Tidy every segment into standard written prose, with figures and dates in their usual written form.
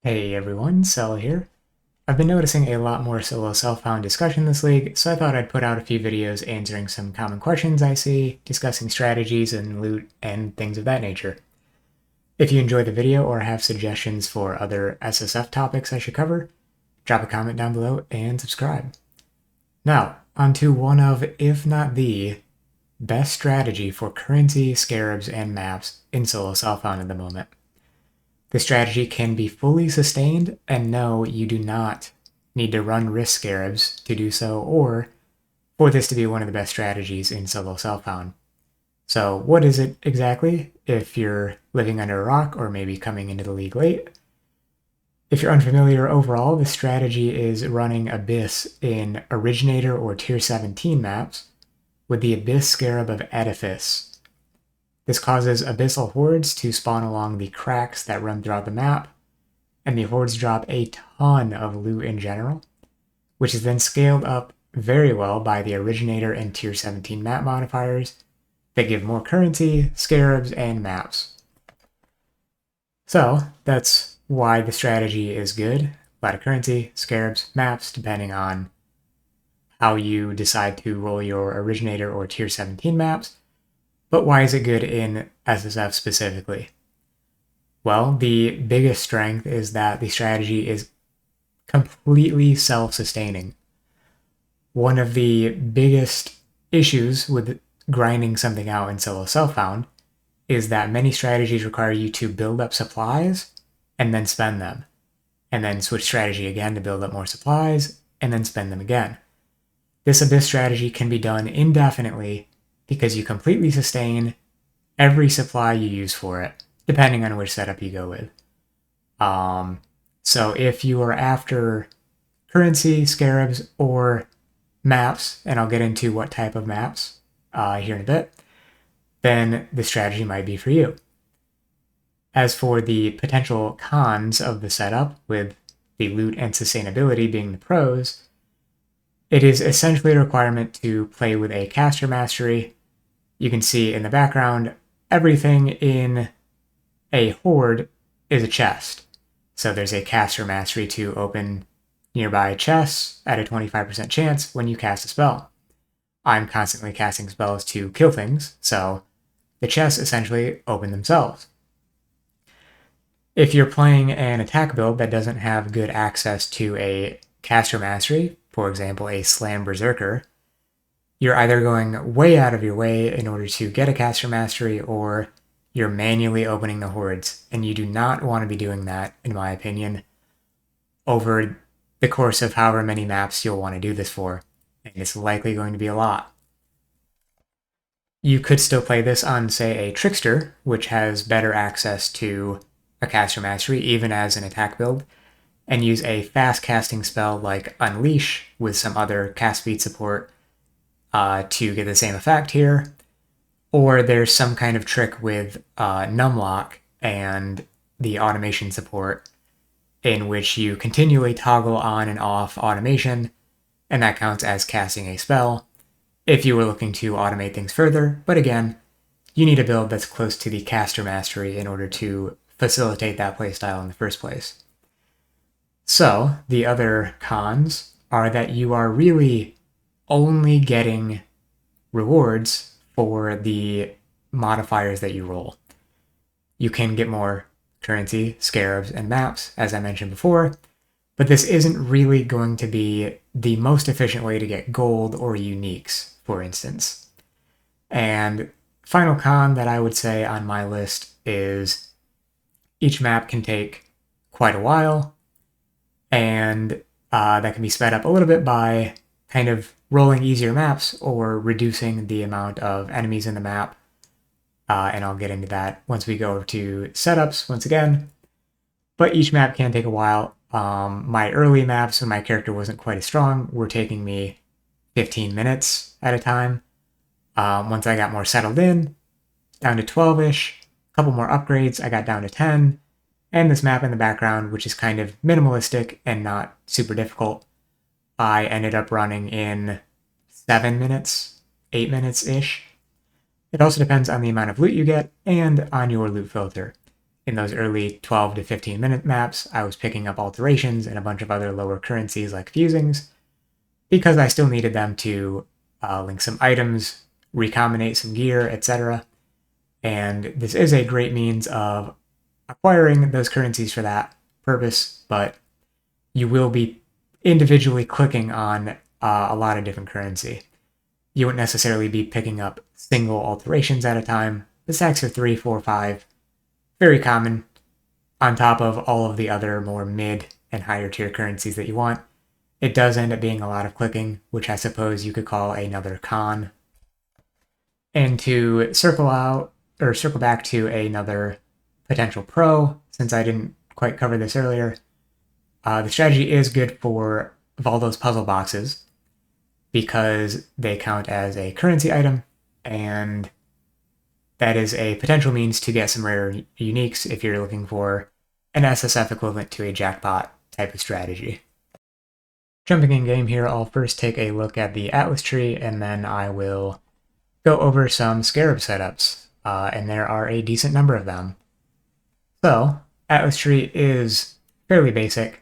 Hey everyone, Cell here. I've been noticing a lot more solo self-found discussion this league, so I thought I'd put out a few videos answering some common questions I see, discussing strategies and loot, and things of that nature. If you enjoy the video or have suggestions for other SSF topics I should cover, drop a comment down below and subscribe. Now, onto one of, if not the, best strategy for currency, scarabs, and maps in solo self-found at the moment. The strategy can be fully sustained, and no, you do not need to run risk scarabs to do so, or for this to be one of the best strategies in solo self-found. So what is it exactly if you're living under a rock or maybe coming into the league late? If you're unfamiliar overall, the strategy is running Abyss in Originator or Tier 17 maps with the Abyss Scarab of Edifice. This causes abyssal hordes to spawn along the cracks that run throughout the map, and the hordes drop a ton of loot in general, which is then scaled up very well by the Originator and Tier 17 map modifiers that give more currency, scarabs, and maps. So that's why the strategy is good. A lot of currency, scarabs, maps, depending on how you decide to roll your Originator or Tier 17 maps. But why is it good in SSF specifically? Well, the biggest strength is that the strategy is completely self-sustaining. One of the biggest issues with grinding something out in solo self-found is that many strategies require you to build up supplies and then spend them, and then switch strategy again to build up more supplies and then spend them again. This Abyss strategy can be done indefinitely because you completely sustain every supply you use for it, depending on which setup you go with. So if you are after currency, scarabs, or maps, and I'll get into what type of maps here in a bit, then the strategy might be for you. As for the potential cons of the setup, with the loot and sustainability being the pros, it is essentially a requirement to play with a caster mastery. You can see in the background, everything in a horde is a chest. So there's a caster mastery to open nearby chests at a 25% chance when you cast a spell. I'm constantly casting spells to kill things, so the chests essentially open themselves. If you're playing an attack build that doesn't have good access to a caster mastery, for example, a Slam Berserker, you're either going way out of your way in order to get a caster mastery, or you're manually opening the hordes, and you do not want to be doing that, in my opinion, over the course of however many maps you'll want to do this for, and it's likely going to be a lot. You could still play this on, say, a Trickster, which has better access to a caster mastery, even as an attack build, and use a fast casting spell like Unleash with some other cast speed support to get the same effect here. Or there's some kind of trick with Numlock and the automation support in which you continually toggle on and off automation, and that counts as casting a spell if you were looking to automate things further. But again, you need a build that's close to the caster mastery in order to facilitate that playstyle in the first place. So the other cons are that you are really only getting rewards for the modifiers that you roll. You can get more currency, scarabs, and maps, as I mentioned before, but this isn't really going to be the most efficient way to get gold or uniques, for instance. And final con that I would say on my list is each map can take quite a while, and that can be sped up a little bit by kind of rolling easier maps or reducing the amount of enemies in the map. And I'll get into that once we go over to setups once again. But each map can take a while. My early maps, when my character wasn't quite as strong, were taking me 15 minutes at a time. Once I got more settled in, down to 12-ish. A couple more upgrades, I got down to 10. And this map in the background, which is kind of minimalistic and not super difficult, I ended up running in 7 minutes, 8 minutes-ish. It also depends on the amount of loot you get and on your loot filter. in those early 12 to 15 minute maps, I was picking up alterations and a bunch of other lower currencies like fusings because I still needed them to link some items, recombinate some gear, etc. And this is a great means of acquiring those currencies for that purpose, but you will be individually clicking on a lot of different currency. You wouldn't necessarily be picking up single alterations at a time. The stacks are 3, 4, 5. Very common, on top of all of the other more mid and higher tier currencies that you want. It does end up being a lot of clicking, which I suppose you could call another con. And to circle back to another potential pro, since I didn't quite cover this earlier, the strategy is good for Valdo's puzzle boxes because they count as a currency item, and that is a potential means to get some rare uniques if you're looking for an SSF equivalent to a jackpot type of strategy. Jumping in game here, I'll first take a look at the Atlas tree, and then I will go over some Scarab setups, and there are a decent number of them. So, Atlas tree is fairly basic.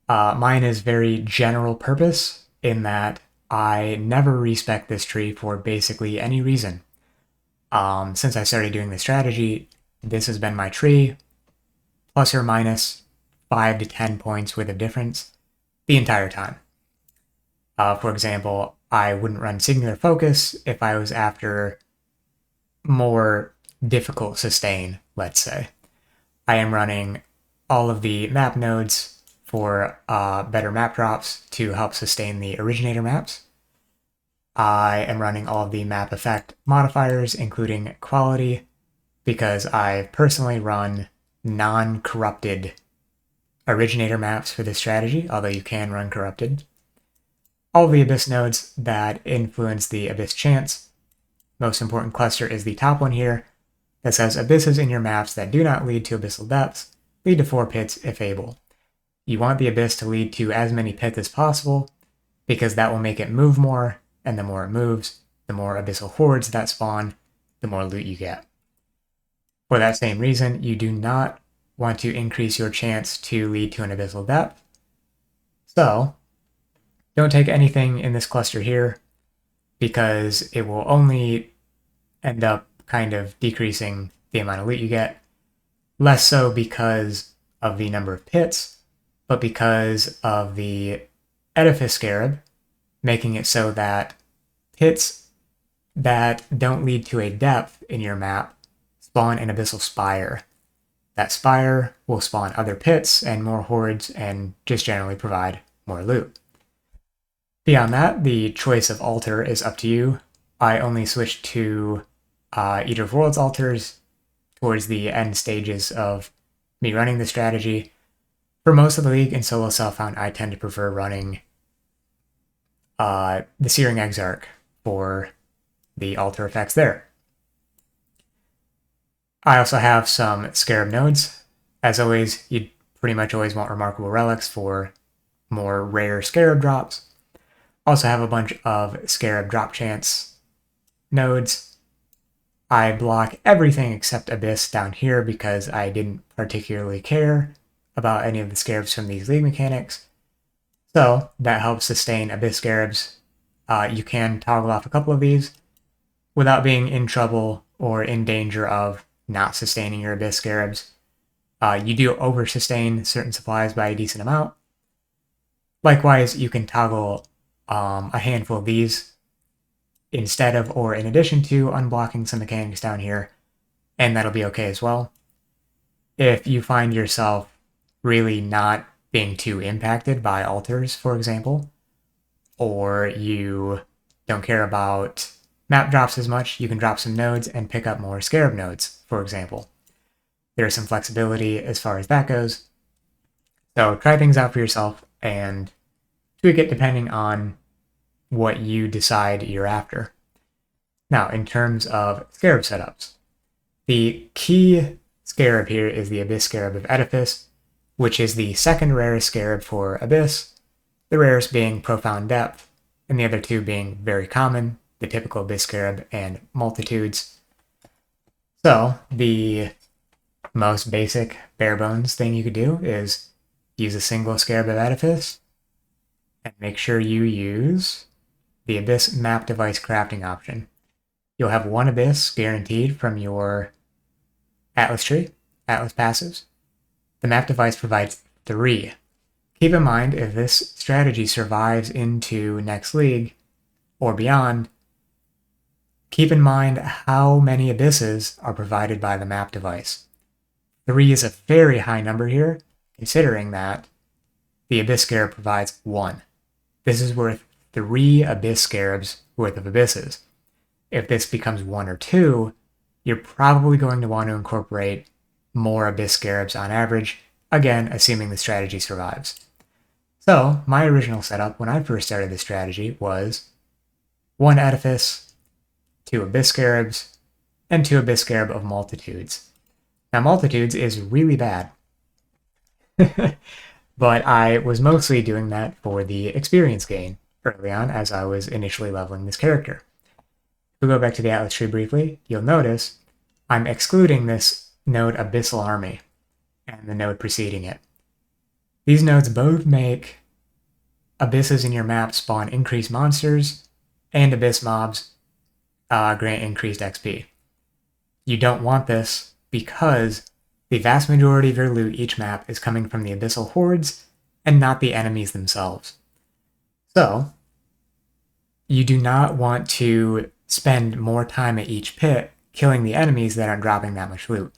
Mine is very general purpose in that I never respec this tree for basically any reason. Since I started doing the strategy, this has been my tree, plus or minus 5 to 10 points worth of difference the entire time. For example, I wouldn't run Singular Focus if I was after more difficult sustain, let's say. I am running all of the map nodes for better map drops to help sustain the Originator maps. I am running all of the map effect modifiers, including quality, because I personally run non-corrupted Originator maps for this strategy, although you can run corrupted. All the Abyss nodes that influence the Abyss chance. Most important cluster is the top one here that says Abysses in your maps that do not lead to Abyssal depths lead to 4 pits if able. You want the Abyss to lead to as many pits as possible because that will make it move more, and the more it moves, the more Abyssal hordes that spawn, the more loot you get. For that same reason, you do not want to increase your chance to lead to an Abyssal depth. So, don't take anything in this cluster here because it will only end up kind of decreasing the amount of loot you get. Less so because of the number of pits, but because of the Edifice Scarab, making it so that pits that don't lead to a depth in your map spawn an Abyssal Spire. That Spire will spawn other pits and more hordes and just generally provide more loot. Beyond that, the choice of altar is up to you. I only switched to Eater of Worlds altars towards the end stages of me running the strategy. For most of the league in solo self-found, I tend to prefer running the Searing Exarch for the altar effects there. I also have some Scarab nodes. As always, you pretty much always want Remarkable Relics for more rare Scarab drops. Also have a bunch of Scarab drop chance nodes. I block everything except Abyss down here because I didn't particularly care about any of the Scarabs from these league mechanics. So that helps sustain Abyss Scarabs. You can toggle off a couple of these without being in trouble or in danger of not sustaining your Abyss Scarabs. You do over-sustain certain supplies by a decent amount. Likewise, you can toggle a handful of these instead of or in addition to unblocking some mechanics down here, and that'll be okay as well. If you find yourself really not being too impacted by altars, for example, or you don't care about map drops as much, you can drop some nodes and pick up more Scarab nodes, for example. There's some flexibility as far as that goes. So try things out for yourself and tweak it depending on what you decide you're after. Now, in terms of Scarab setups, the key Scarab here is the Abyss Scarab of Edifice, which is the second rarest Scarab for Abyss, the rarest being Profound Depth, and the other two being very common, the typical Abyss Scarab and Multitudes. So, the most basic, bare bones thing you could do is use a single Scarab of Edifice and make sure you use the Abyss map device crafting option. You'll have one Abyss guaranteed from your Atlas tree, Atlas passives. The map device provides 3. Keep in mind, if this strategy survives into next league or beyond, keep in mind how many Abysses are provided by the map device. 3 is a very high number here, considering that the Abyss Scarab provides 1. This is worth 3 Abyss Scarabs worth of Abysses. If this becomes 1 or 2, you're probably going to want to incorporate more Abyss Scarabs on average, again, assuming the strategy survives. So, my original setup when I first started this strategy was 1 Edifice, 2 Abyss Scarabs, and 2 Abyss Scarab of Multitudes. Now, Multitudes is really bad, but I was mostly doing that for the experience gain early on as I was initially leveling this character. If we go back to the Atlas tree briefly, you'll notice I'm excluding this node Abyssal Army and the node preceding it. These nodes both make Abysses in your map spawn increased monsters, and Abyss mobs grant increased XP. You don't want this because the vast majority of your loot each map is coming from the Abyssal hordes and not the enemies themselves. So, you do not want to spend more time at each pit killing the enemies that aren't dropping that much loot.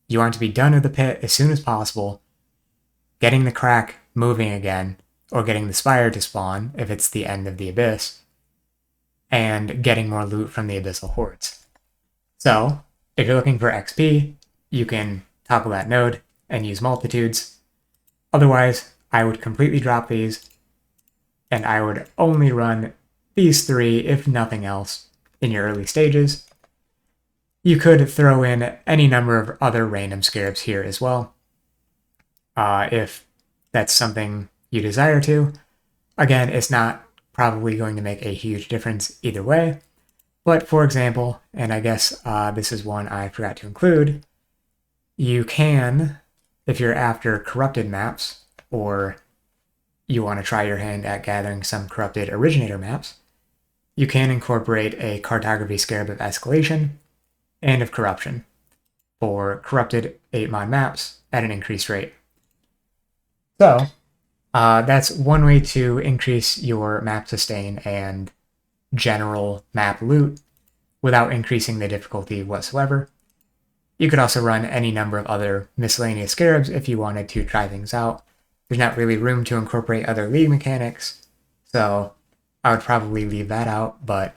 You want to be done with the pit as soon as possible, getting the crack moving again, or getting the spire to spawn if it's the end of the Abyss, and getting more loot from the Abyssal hordes. So, if you're looking for XP, you can toggle that node and use Multitudes. Otherwise, I would completely drop these, and I would only run these 3, if nothing else, in your early stages. You could throw in any number of other random Scarabs here as well, if that's something you desire to. Again, it's not probably going to make a huge difference either way, but for example, and I guess this is one I forgot to include, you can, if you're after corrupted maps, or you want to try your hand at gathering some corrupted Originator maps, you can incorporate a Cartography Scarab of Escalation and of Corruption for corrupted 8-mod maps at an increased rate. So, that's one way to increase your map sustain and general map loot without increasing the difficulty whatsoever. You could also run any number of other miscellaneous Scarabs if you wanted to try things out. There's not really room to incorporate other league mechanics, so I would probably leave that out, but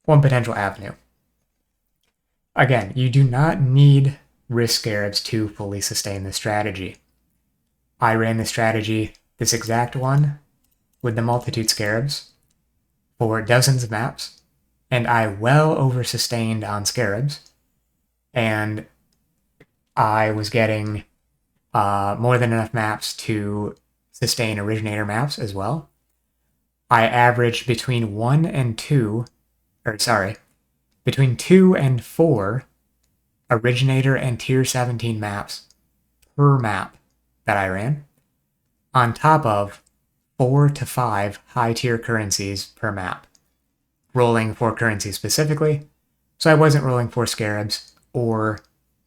one potential avenue. Again, you do not need Risk Scarabs to fully sustain this strategy. I ran this strategy, this exact one, with the Multitude Scarabs for dozens of maps, and I well over-sustained on Scarabs, and I was getting more than enough maps to sustain Originator maps as well. I averaged between 2 and 4 Originator and Tier 17 maps per map that I ran, on top of 4 to 5 high-tier currencies per map, rolling 4 currencies specifically, so I wasn't rolling 4 Scarabs or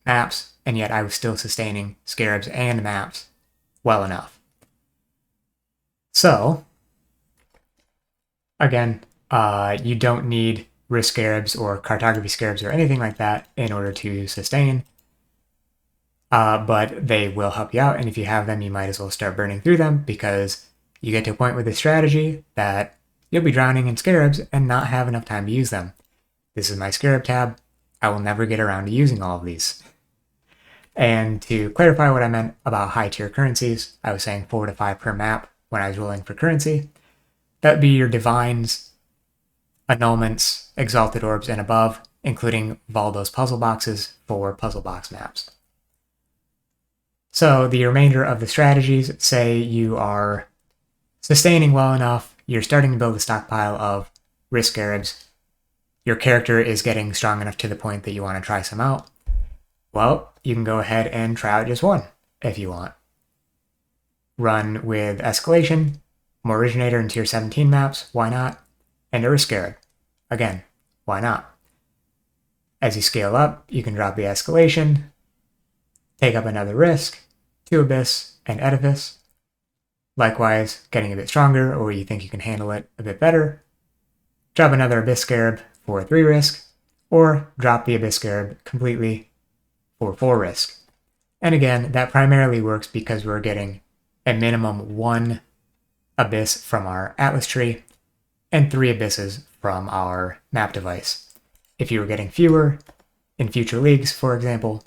maps, and yet I was still sustaining Scarabs and maps well enough. So, again, you don't need Risk Scarabs or Cartography Scarabs or anything like that in order to sustain, but they will help you out, and if you have them, you might as well start burning through them, because you get to a point with this strategy that you'll be drowning in Scarabs and not have enough time to use them. This is my Scarab tab. I will never get around to using all of these. And to clarify what I meant about high-tier currencies, I was saying 4 to 5 per map when I was rolling for currency. That would be your Divines, Annulments, Exalted Orbs, and above, including Valdo's puzzle boxes for puzzle box maps. So the remainder of the strategies, say you are sustaining well enough, you're starting to build a stockpile of Risk Scarabs, your character is getting strong enough to the point that you want to try some out. Well, you can go ahead and try out just one if you want. Run with Escalation, more Originator and Tier 17 maps, why not? And a Scarab. Again, why not? As you scale up, you can drop the Escalation, take up another risk, 2 Abyss, and Edifice. Likewise, getting a bit stronger, or you think you can handle it a bit better, drop another Abyss Scarab for 3 risk, or drop the Abyss Scarab completely for 4 risk. And again, that primarily works because we're getting a minimum 1 Abyss from our Atlas tree, and 3 Abysses from our map device. If you were getting fewer, in future leagues, for example,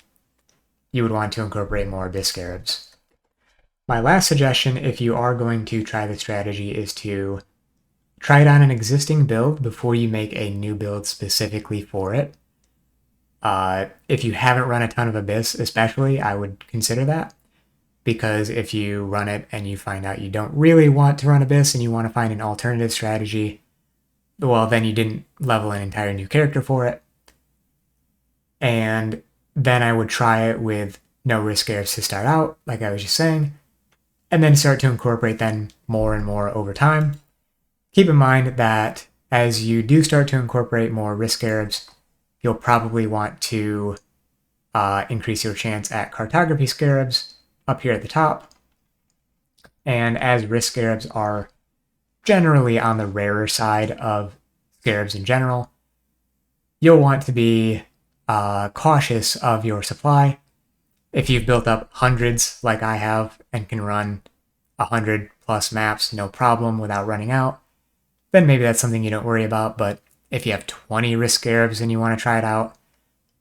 you would want to incorporate more Abyss Scarabs. My last suggestion, if you are going to try the strategy, is to try it on an existing build before you make a new build specifically for it. If you haven't run a ton of Abyss, especially, I would consider that. Because if you run it and you find out you don't really want to run Abyss and you want to find an alternative strategy, well, then you didn't level an entire new character for it. And then I would try it with no risk Scarabs to start out, like I was just saying, and then start to incorporate them more and more over time. Keep in mind that as you do start to incorporate more risk Scarabs, you'll probably want to increase your chance at cartography Scarabs up here at the top. And as risk Scarabs are generally on the rarer side of Scarabs in general, you'll want to be cautious of your supply. If you've built up hundreds like I have and can run 100 plus maps no problem without running out, then maybe that's something you don't worry about. But if you have 20 risk Scarabs and you want to try it out,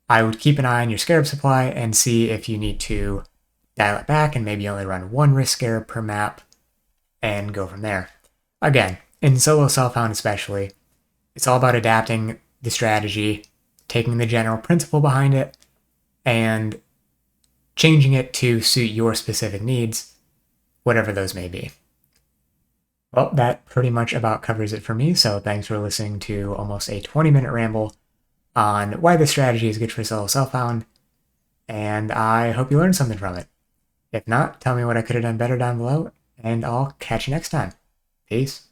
I would keep an eye on your Scarab supply and see if you need to dial it back and maybe only run 1 risk Scarab per map and go from there. Again, in solo self-found especially, it's all about adapting the strategy, taking the general principle behind it, and changing it to suit your specific needs, whatever those may be. Well, that pretty much about covers it for me, so thanks for listening to almost a 20-minute ramble on why this strategy is good for solo self-found, and I hope you learned something from it. If not, tell me what I could have done better down below, and I'll catch you next time. Peace.